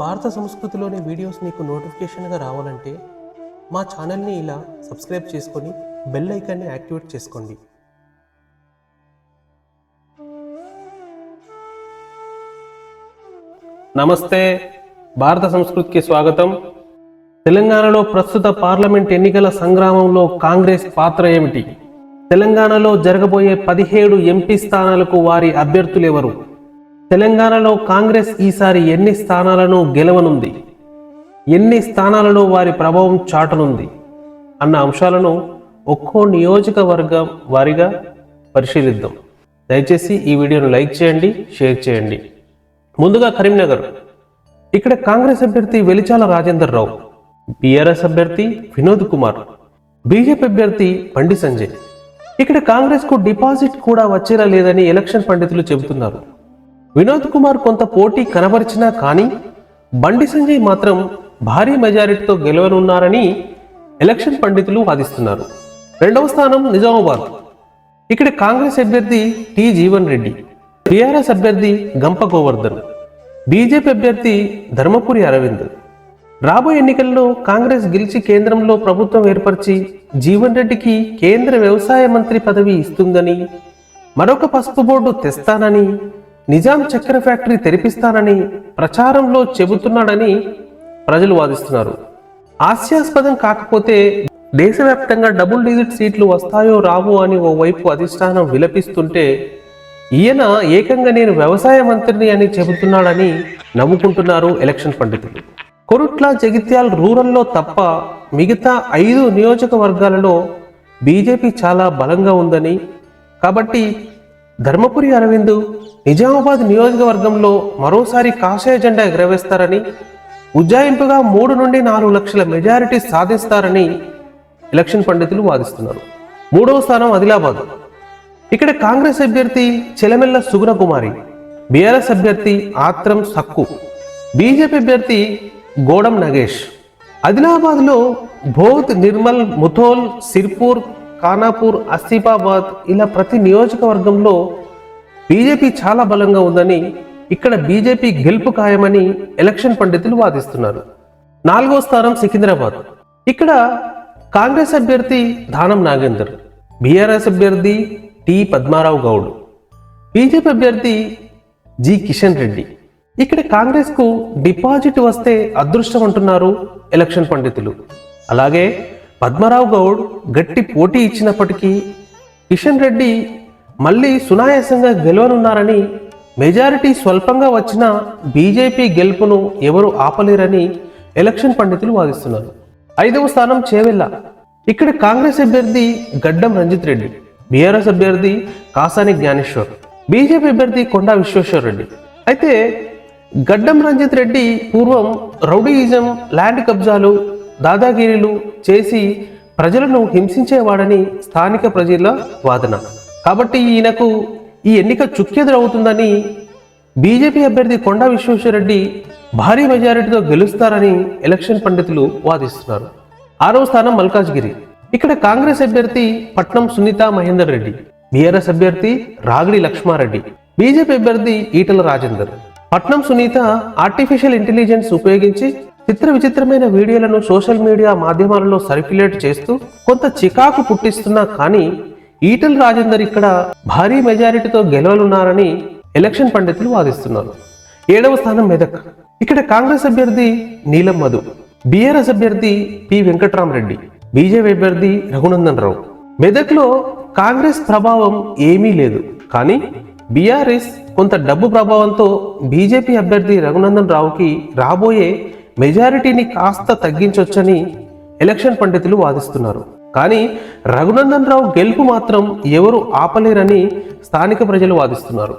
భారత సంస్కృతిలోని వీడియోస్ మీకు నోటిఫికేషన్గా రావాలంటే మా ఛానల్ని ఇలా సబ్స్క్రైబ్ చేసుకొని బెల్ ఐకాన్ని యాక్టివేట్ చేసుకోండి. నమస్తే, భారత సంస్కృతికి స్వాగతం. తెలంగాణలో ప్రస్తుత పార్లమెంట్ ఎన్నికల సంగ్రామంలో కాంగ్రెస్ పాత్ర ఏమిటి? తెలంగాణలో జరగబోయే 17 ఎంపీ స్థానాలకు వారి అభ్యర్థులు ఎవరు? తెలంగాణలో కాంగ్రెస్ ఈసారి ఎన్ని స్థానాలను గెలవనుంది? ఎన్ని స్థానాలలో వారి ప్రభావం చాటనుంది అన్న అంశాలను ఒక్కో నియోజకవర్గం వారిగా పరిశీలిద్దాం. దయచేసి ఈ వీడియోను లైక్ చేయండి, షేర్ చేయండి. ముందుగా కరీంనగర్. ఇక్కడ కాంగ్రెస్ అభ్యర్థి వెలిచాల రాజేందర్ రావు, బీఆర్ఎస్ అభ్యర్థి వినోద్ కుమార్, బీజేపీ అభ్యర్థి బండి సంజయ్. ఇక్కడ కాంగ్రెస్ కు డిపాజిట్ కూడా వచ్చేలా లేదని ఎలక్షన్ పండితులు చెబుతున్నారు. వినోద్ కుమార్ కొంత పోటీ కనబరిచినా కానీ బండి సంజయ్ మాత్రం భారీ మెజారిటీతో గెలవనున్నారని ఎలక్షన్ పండితులు వాదిస్తున్నారు. రెండవ స్థానం నిజామాబాద్. ఇక్కడ కాంగ్రెస్ అభ్యర్థి టి జీవన్ రెడ్డి, టీఆర్ఎస్ అభ్యర్థి గంప గోవర్ధన్, బీజేపీ అభ్యర్థి ధర్మపురి అరవింద్. రాబోయే ఎన్నికల్లో కాంగ్రెస్ గెలిచి కేంద్రంలో ప్రభుత్వం ఏర్పరిచి జీవన్ రెడ్డికి కేంద్ర వ్యవసాయ మంత్రి పదవి ఇస్తుందని, మరొక పసుపు బోర్డు తెస్తానని, నిజాం చక్కెర ఫ్యాక్టరీ తెరిపిస్తానని ప్రచారంలో చెబుతున్నాడని ప్రజలు వాదిస్తున్నారు. హాస్యాస్పదం కాకపోతే దేశవ్యాప్తంగా డబుల్ డిజిట్ సీట్లు వస్తాయో రావో అని ఓవైపు అధిష్టానం విలపిస్తుంటే, ఈయన ఏకంగా నేను వ్యవసాయ మంత్రిని అని చెబుతున్నాడని నవ్వుకుంటున్నారు ఎలక్షన్ పండితులు. కొరుట్ల, జగిత్యాల రూరల్లో తప్ప మిగతా 5 నియోజకవర్గాలలో బీజేపీ చాలా బలంగా ఉందని, కాబట్టి ధర్మపురి అరవింద్ నిజామాబాద్ నియోజకవర్గంలో మరోసారి కాషాయ జెండా ఎగరవేస్తారని, ఉజ్జాయింపుగా 3 నుండి 4 లక్షల మెజారిటీ సాధిస్తారని ఎలక్షన్ పండితులు వాదిస్తున్నారు. మూడవ స్థానం ఆదిలాబాద్. ఇక్కడ కాంగ్రెస్ అభ్యర్థి చెలమెల్ల సుగుణ కుమారి, బీఆర్ఎస్ అభ్యర్థి ఆత్రం సక్కు, బీజేపీ అభ్యర్థి గోడం నగేష్. ఆదిలాబాద్లో బోధ్, నిర్మల్, ముథోల్, సిర్పూర్, ఖానాపూర్, ఆసిఫాబాద్ ఇలా ప్రతి నియోజకవర్గంలో బీజేపీ చాలా బలంగా ఉందని, ఇక్కడ బీజేపీ గెలుపు ఖాయమని ఎలక్షన్ పండితులు వాదిస్తున్నారు. 4వ స్థానం సికింద్రాబాద్. ఇక్కడ కాంగ్రెస్ అభ్యర్థి దానం నాగేందర్, బీఆర్ఎస్ అభ్యర్థి టి పద్మారావు గౌడ్, బీజేపీ అభ్యర్థి జి కిషన్ రెడ్డి. ఇక్కడ కాంగ్రెస్ కు డిపాజిట్ వస్తే అదృష్టం అంటున్నారు ఎలక్షన్ పండితులు. అలాగే పద్మారావు గౌడ్ గట్టి పోటీ ఇచ్చినప్పటికీ కిషన్ రెడ్డి మళ్ళీ సునాయాసంగా గెలవనున్నారని, మెజారిటీ స్వల్పంగా వచ్చిన బీజేపీ గెలుపును ఎవరు ఆపలేరని ఎలక్షన్ పండితులు వాదిస్తున్నారు. 5వ స్థానం చేవెళ్ళ. ఇక్కడ కాంగ్రెస్ అభ్యర్థి గడ్డం రంజిత్ రెడ్డి, బీఆర్ఎస్ అభ్యర్థి కాసాని జ్ఞానేశ్వర్, బీజేపీ అభ్యర్థి కొండా విశ్వేశ్వర్ రెడ్డి. అయితే గడ్డం రంజిత్ రెడ్డి పూర్వం రౌడీయిజం, ల్యాండ్ కబ్జాలు, దాదాగిరీలు చేసి ప్రజలను హింసించేవాడని స్థానిక ప్రజల వాదన. కాబట్టి ఈయనకు ఈ ఎన్నిక చుక్కెదురవుతుందని బీజేపీ అభ్యర్థి కొండా విశ్వేశ్వరరెడ్డి భారీ మెజారిటీతో గెలుస్తారని ఎలక్షన్ పండితులు వాదిస్తున్నారు. 6వ స్థానం మల్కాజ్గిరి. ఇక్కడ కాంగ్రెస్ అభ్యర్థి పట్నం సునీత మహేందర్ రెడ్డి, బీఆర్ఎస్ అభ్యర్థి రాగిడి లక్ష్మారెడ్డి, బీజేపీ అభ్యర్థి ఈటల రాజేందర్. పట్నం సునీత ఆర్టిఫిషియల్ ఇంటెలిజెన్స్ ఉపయోగించి చిత్ర విచిత్రమైన వీడియోలను సోషల్ మీడియా మాధ్యమాలలో సర్క్యులేట్ చేస్తూ కొంత చికాకు పుట్టిస్తున్నా కానీ ఈటల రాజేందర్ ఇక్కడ భారీ మెజారిటీతో గెలవనున్నారని ఎలక్షన్ పండితులు వాదిస్తున్నారు. 7వ స్థానం మెదక్. ఇక్కడ కాంగ్రెస్ అభ్యర్థి నీలం మధు, బీఆర్ఎస్ అభ్యర్థి పి వెంకట్రామరెడ్డి, బీజేపీ అభ్యర్థి రఘునందన్ రావు. మెదక్లో కాంగ్రెస్ ప్రభావం ఏమీ లేదు, కానీ బీఆర్ఎస్ కొంత డబ్బు ప్రభావంతో బీజేపీ అభ్యర్థి రఘునందన్ రావుకి రాబోయే మెజారిటీని కాస్త తగ్గించొచ్చని ఎలక్షన్ పండితులు వాదిస్తున్నారు. కానీ రఘునందన్ రావు గెలుపు మాత్రం ఎవరు ఆపలేరని స్థానిక ప్రజలు వాదిస్తున్నారు.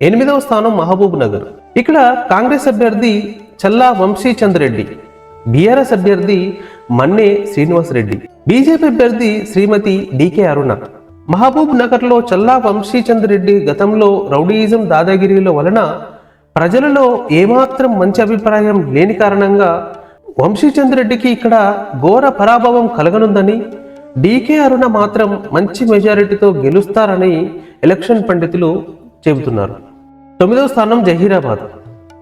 8వ స్థానం మహబూబ్ నగర్. ఇక్కడ కాంగ్రెస్ అభ్యర్థి చల్లా వంశీచంద్ రెడ్డి, బీఆర్ఎస్ అభ్యర్థి మన్నే శ్రీనివాస్ రెడ్డి, బీజేపీ అభ్యర్థి శ్రీమతి డికే అరుణ. మహబూబ్ నగర్లో చల్లా వంశీచంద్ రెడ్డి గతంలో రౌడీయిజం, దాదాగిరీల వలన ప్రజలలో ఏమాత్రం మంచి అభిప్రాయం లేని కారణంగా వంశీచంద్ రెడ్డికి ఇక్కడ ఘోర పరాభవం కలగనుందని, డికే అరుణ మాత్రం మంచి మెజారిటీతో గెలుస్తారని ఎలక్షన్ పండితులు చెబుతున్నారు. 9వ స్థానం జహీరాబాద్.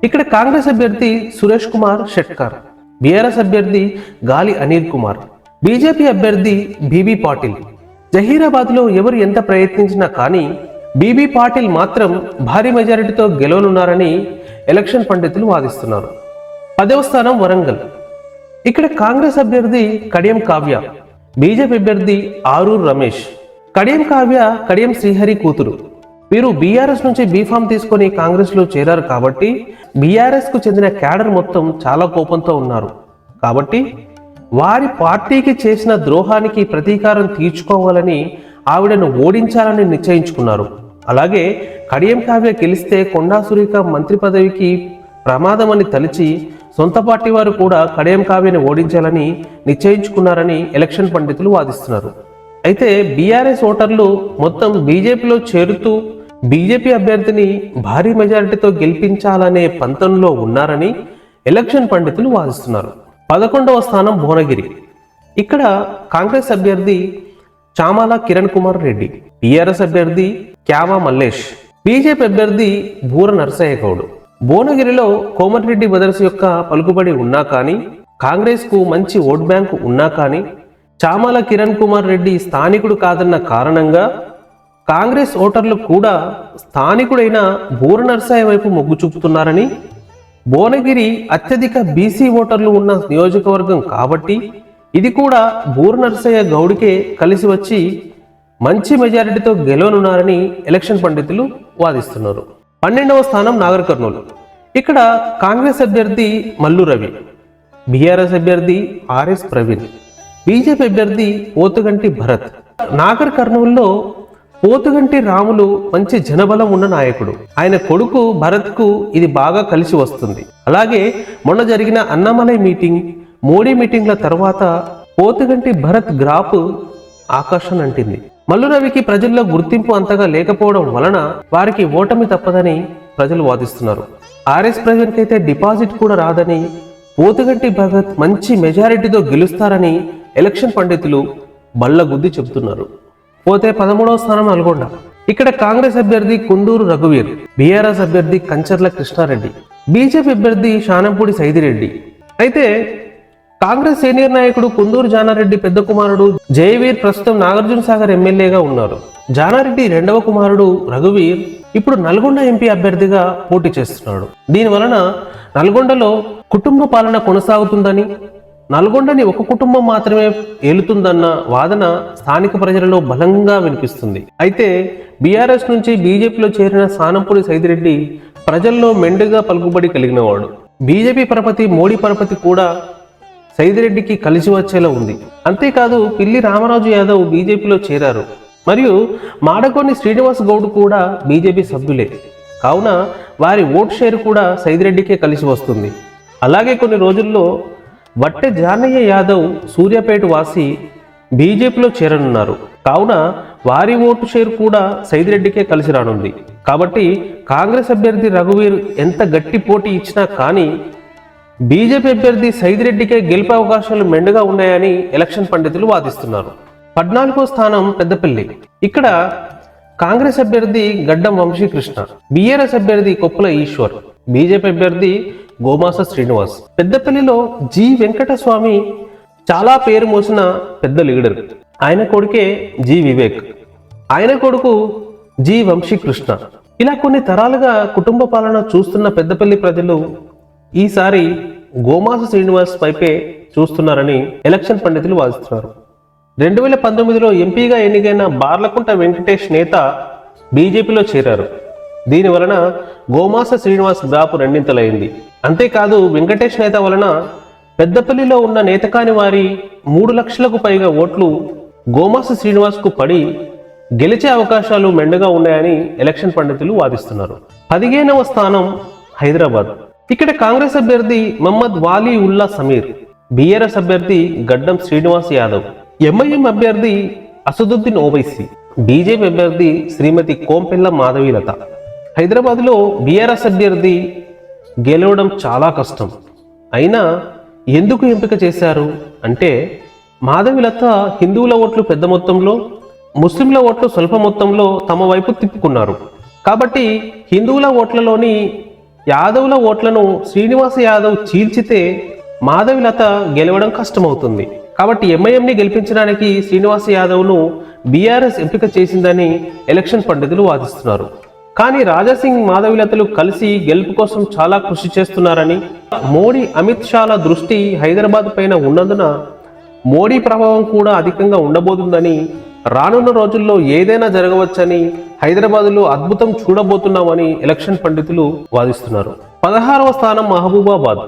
ఇక్కడ కాంగ్రెస్ అభ్యర్థి సురేష్ కుమార్ షెట్కర్, బీఆర్ఎస్ అభ్యర్థి గాలి అనిల్ కుమార్, బీజేపీ అభ్యర్థి బీబీ పాటిల్. జహీరాబాద్లో ఎవరు ఎంత ప్రయత్నించినా కానీ బీబీ పాటిల్ మాత్రం భారీ మెజారిటీతో గెలవనున్నారని ఎలక్షన్ పండితులు వాదిస్తున్నారు. 10వ స్థానం వరంగల్. ఇక్కడ కాంగ్రెస్ అభ్యర్థి కడియం కావ్య, బీజేపీ అభ్యర్థి ఆరూర్ రమేష్. కడియం కావ్య కడియం శ్రీహరి కూతురు. వీరు బీఆర్ఎస్ నుంచి బీఫామ్ తీసుకొని కాంగ్రెస్ లో చేరారు కాబట్టి బీఆర్ఎస్ కు చెందిన క్యాడర్ మొత్తం చాలా కోపంతో ఉన్నారు. కాబట్టి వారి పార్టీకి చేసిన ద్రోహానికి ప్రతీకారం తీర్చుకోవాలని ఆవిడను ఓడించాలని నిశ్చయించుకున్నారు. అలాగే కడియం కావ్య గెలిస్తే కొండా సురేఖ మంత్రి పదవికి ప్రమాదమని తలిచి సొంత పార్టీ వారు కూడా కడియం కావ్యని ఓడించాలని నిశ్చయించుకున్నారని ఎలక్షన్ పండితులు వాదిస్తున్నారు. అయితే బీఆర్ఎస్ ఓటర్లు మొత్తం బీజేపీలో చేరుతూ బీజేపీ అభ్యర్థిని భారీ మెజారిటీతో గెలిపించాలనే పంతంలో ఉన్నారని ఎలక్షన్ పండితులు వాదిస్తున్నారు. 11వ స్థానం భువనగిరి. ఇక్కడ కాంగ్రెస్ అభ్యర్థి చామాల కిరణ్ కుమార్ రెడ్డి, టీఆర్ఎస్ అభ్యర్థి క్యావా మల్లేష్, బీజేపీ అభ్యర్థి బూర నరసయ్య గౌడ్. భువనగిరిలో కోమటిరెడ్డి బ్రదర్స్ యొక్క పలుకుబడి ఉన్నా కానీ, కాంగ్రెస్ కు మంచి ఓట్ బ్యాంకు ఉన్నా కానీ చామాల కిరణ్ కుమార్ రెడ్డి స్థానికుడు కాదన్న కారణంగా కాంగ్రెస్ ఓటర్లు కూడా స్థానికుడైన బూర నరసయ్య వైపు మొగ్గు చూపుతున్నారని, భువనగిరి అత్యధిక బీసీ ఓటర్లు ఉన్న నియోజకవర్గం కాబట్టి ఇది కూడా బూర నరసయ్య గౌడ్కే కలిసి వచ్చి మంచి మెజారిటీతో గెలవనున్నారని ఎలక్షన్ పండితులు వాదిస్తున్నారు. 12వ స్థానం నాగర్ కర్నూలు. ఇక్కడ కాంగ్రెస్ అభ్యర్థి మల్లు రవి, బీఆర్ఎస్ అభ్యర్థి ఆర్ఎస్ ప్రవీణ్, బీజేపీ అభ్యర్థి పోతుగంటి భరత్. నాగర్ కర్నూలులో పోతుగంటి రాములు మంచి జనబలం ఉన్న నాయకుడు. ఆయన కొడుకు భరత్కు ఇది బాగా కలిసి వస్తుంది. అలాగే మొన్న జరిగిన అన్నామలై మీటింగ్, మోడీ మీటింగ్ల తర్వాత పోతుగంటి భరత్ గ్రాఫ్ ఆకర్షణ అంటింది. మల్లు రవికి ప్రజల్లో గుర్తింపు అంతగా లేకపోవడం వలన వారికి ఓటమి తప్పదని ప్రజలు వాదిస్తున్నారు. ఆర్ఎస్ ప్రవీణ్ కైతే డిపాజిట్ కూడా రాదని, పోతుగంటి భరత్ మంచి మెజారిటీతో గెలుస్తారని ఎలక్షన్ పండితులు బల్లగుద్ది చెబుతున్నారు. పోతే 13వ స్థానం నల్గొండ. ఇక్కడ కాంగ్రెస్ అభ్యర్థి కుందూరు రఘువీర్, బీఆర్ఎస్ అభ్యర్థి కంచర్ల కృష్ణారెడ్డి, బీజేపీ అభ్యర్థి షానంపూడి సైదిరెడ్డి. అయితే కాంగ్రెస్ సీనియర్ నాయకుడు కుందూరు జానారెడ్డి పెద్ద కుమారుడు జయవీర్ ప్రస్తుతం నాగార్జున సాగర్ ఎమ్మెల్యేగా ఉన్నారు. జానారెడ్డి రెండవ కుమారుడు రఘువీర్ ఇప్పుడు నల్గొండ ఎంపీ అభ్యర్థిగా పోటీ చేస్తున్నాడు. దీని వలన నల్గొండలో కుటుంబ పాలన కొనసాగుతుందని, నల్గొండని ఒక కుటుంబం మాత్రమే ఏలుతుందన్న వాదన స్థానిక ప్రజలలో బలంగా వినిపిస్తుంది. అయితే బీఆర్ఎస్ నుంచి బీజేపీలో చేరిన సానంపూడి సైదిరెడ్డి ప్రజల్లో మెండుగా పలుకుబడి కలిగినవాడు. బీజేపీ పరపతి, మోడీ పరపతి కూడా సైదిరెడ్డికి కలిసి వచ్చేలా ఉంది. అంతేకాదు పిల్లి రామరాజు యాదవ్ బీజేపీలో చేరారు. మరియు మాడగోని శ్రీనివాస్ గౌడ్ కూడా బీజేపీ సభ్యులే. కావున వారి ఓట్ షేర్ కూడా సైదిరెడ్డికే కలిసి వస్తుంది. అలాగే కొన్ని రోజుల్లో వట్టె జానయ్య యాదవ్ సూర్యాపేట వాసి బీజేపీలో చేరనున్నారు. కావున వారి ఓటు షేర్ కూడా సైదిరెడ్డికే కలిసి రానుంది. కాబట్టి కాంగ్రెస్ అభ్యర్థి రఘువీర్ ఎంత గట్టి పోటీ ఇచ్చినా కానీ బీజేపీ అభ్యర్థి సైదిరెడ్డికే గెలుపు అవకాశాలు మెండుగా ఉన్నాయని ఎలక్షన్ పండితులు వాదిస్తున్నారు. 14వ స్థానం పెద్దపల్లి. ఇక్కడ కాంగ్రెస్ అభ్యర్థి గడ్డం వంశీకృష్ణ, బీఆర్ఎస్ అభ్యర్థి కొప్పుల ఈశ్వర్, బీజేపీ అభ్యర్థి గోమాస శ్రీనివాస్. పెద్దపల్లిలో జి వెంకటస్వామి చాలా పేరు మోసిన పెద్ద లీడర్. ఆయన కొడుకే జి వివేక్, ఆయన కొడుకు జి వంశీకృష్ణ. ఇలా కొన్ని తరాలుగా కుటుంబ పాలన చూస్తున్న పెద్దపల్లి ప్రజలు ఈసారి గోమాస శ్రీనివాస్ వైపే చూస్తున్నారని ఎలక్షన్ పండితులు వాదిస్తున్నారు. 2019లో ఎంపీగా ఎన్నికైన బార్లకుంట వెంకటేష్ నేత బీజేపీలో చేరారు. దీని వలన గోమాస శ్రీనివాస్ గ్రాఫ్ రెండింతలైంది. అంతేకాదు వెంకటేష్ నేత వలన పెద్దపల్లిలో ఉన్న నేతకాని వారి 3 లక్షలకు పైగా ఓట్లు గోమాస శ్రీనివాస్ కు పడి గెలిచే అవకాశాలు మెండుగా ఉన్నాయని ఎలక్షన్ పండితులు వాదిస్తున్నారు. 15వ స్థానం హైదరాబాద్. ఇక్కడ కాంగ్రెస్ అభ్యర్థి మహమ్మద్ వాలీ ఉల్లా సమీర్, బీఆర్ఎస్ అభ్యర్థి గడ్డం శ్రీనివాస్ యాదవ్, ఎంఐఎం అభ్యర్థి అసదుద్దీన్ ఓవైసీ, బీజేపీ అభ్యర్థి శ్రీమతి కోంపెల్ల మాధవీలత. హైదరాబాద్లో బీఆర్ఎస్ అభ్యర్థి గెలవడం చాలా కష్టం. అయినా ఎందుకు ఎంపిక చేశారు అంటే, మాధవీలత హిందువుల ఓట్లు పెద్ద మొత్తంలో, ముస్లింల ఓట్లు స్వల్ప మొత్తంలో తమ వైపు తిప్పుకున్నారు. కాబట్టి హిందువుల ఓట్లలోని యాదవుల ఓట్లను శ్రీనివాస యాదవ్ చీల్చితే మాధవిలత గెలవడం కష్టమవుతుంది. కాబట్టి ఎంఐఎంని గెలిపించడానికి శ్రీనివాస యాదవ్ను బీఆర్ఎస్ ఎంపిక చేసిందని ఎలక్షన్ పండితులు వాదిస్తున్నారు. కానీ రాజాసింగ్ మాధవిలతలు కలిసి గెలుపు కోసం చాలా కృషి చేస్తున్నారని, మోడీ అమిత్ షాల దృష్టి హైదరాబాద్ పైన ఉన్నందున మోడీ ప్రభావం కూడా అధికంగా ఉండబోతుందని, రానున్న రోజుల్లో ఏదైనా జరగవచ్చని, హైదరాబాద్లో అద్భుతం చూడబోతున్నామని ఎలక్షన్ పండితులు వాదిస్తున్నారు. 16వ స్థానం మహబూబాబాద్.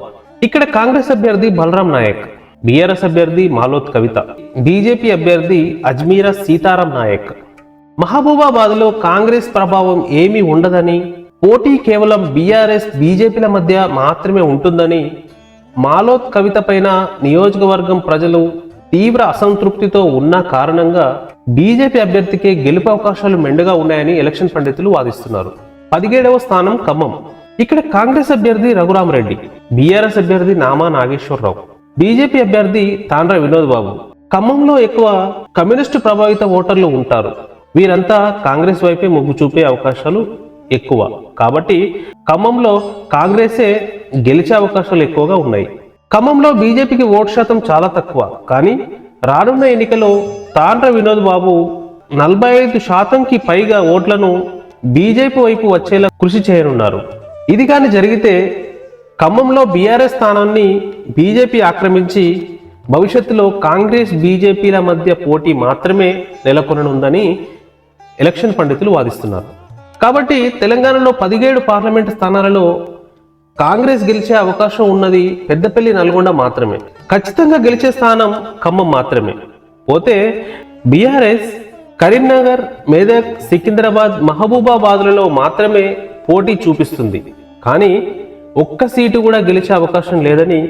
ఇక్కడ కాంగ్రెస్ అభ్యర్థి బలరాం నాయక్, బీఆర్ఎస్ అభ్యర్థి మాలోత్ కవిత, బీజేపీ అభ్యర్థి అజ్మీరా సీతారాం నాయక్. మహబూబాబాద్లో కాంగ్రెస్ ప్రభావం ఏమీ ఉండదని, పోటీ కేవలం బీఆర్ఎస్ బీజేపీల మధ్య మాత్రమే ఉంటుందని, మాలోత్ కవిత పైన నియోజకవర్గం ప్రజలు తీవ్ర అసంతృప్తితో ఉన్న కారణంగా బీజేపీ అభ్యర్థికే గెలుపు అవకాశాలు మెండుగా ఉన్నాయని ఎలక్షన్ పండితులు వాదిస్తున్నారు. 17వ స్థానం ఖమ్మం. ఇక్కడ కాంగ్రెస్ అభ్యర్థి రఘురామరెడ్డి, బీఆర్ఎస్ అభ్యర్థి నామా నాగేశ్వరరావు, బీజేపీ అభ్యర్థి తాండ్ర వినోద్ బాబు. ఖమ్మంలో ఎక్కువ కమ్యూనిస్టు ప్రభావిత ఓటర్లు ఉంటారు. వీరంతా కాంగ్రెస్ వైపే మొగ్గు చూపే అవకాశాలు ఎక్కువ. కాబట్టి ఖమ్మంలో కాంగ్రెసే గెలిచే అవకాశాలు ఎక్కువగా ఉన్నాయి. ఖమ్మంలో బీజేపీకి ఓటు శాతం చాలా తక్కువ. కానీ రానున్న ఎన్నికలో తాండ్ర వినోద్ బాబు 45%కి పైగా ఓట్లను బీజేపీ వైపు వచ్చేలా కృషి చేయనున్నారు. ఇది కానీ జరిగితే ఖమ్మంలో బీఆర్ఎస్ స్థానాన్ని బీజేపీ ఆక్రమించి భవిష్యత్తులో కాంగ్రెస్ బీజేపీల మధ్య పోటీ మాత్రమే నెలకొననుందని ఎలక్షన్ పండితులు వాదిస్తున్నారు. కాబట్టి తెలంగాణలో 17 పార్లమెంటు స్థానాలలో కాంగ్రెస్ గెలిచే అవకాశం ఉన్నది పెద్దపల్లి, నల్గొండ మాత్రమే. ఖచ్చితంగా గెలిచే స్థానం ఖమ్మం మాత్రమే. పోతే బీఆర్ఎస్ కరీంనగర్, మెదక్, సికింద్రాబాద్, మహబూబాబాద్లలో మాత్రమే పోటీ చూపిస్తుంది. కానీ ఒక్క సీటు కూడా గెలిచే అవకాశం లేదని,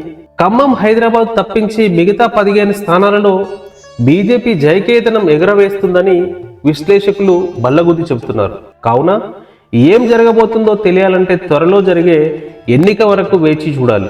ఖమ్మం, హైదరాబాద్ తప్పించి మిగతా 15 స్థానాలలో బీజేపీ జయకేతనం ఎగురవేస్తుందని విశ్లేషకులు బల్లగుద్ది చెబుతున్నారు. కావున ఏం జరగబోతుందో తెలియాలంటే త్వరలో జరిగే ఎన్నిక వరకు వేచి చూడాలి.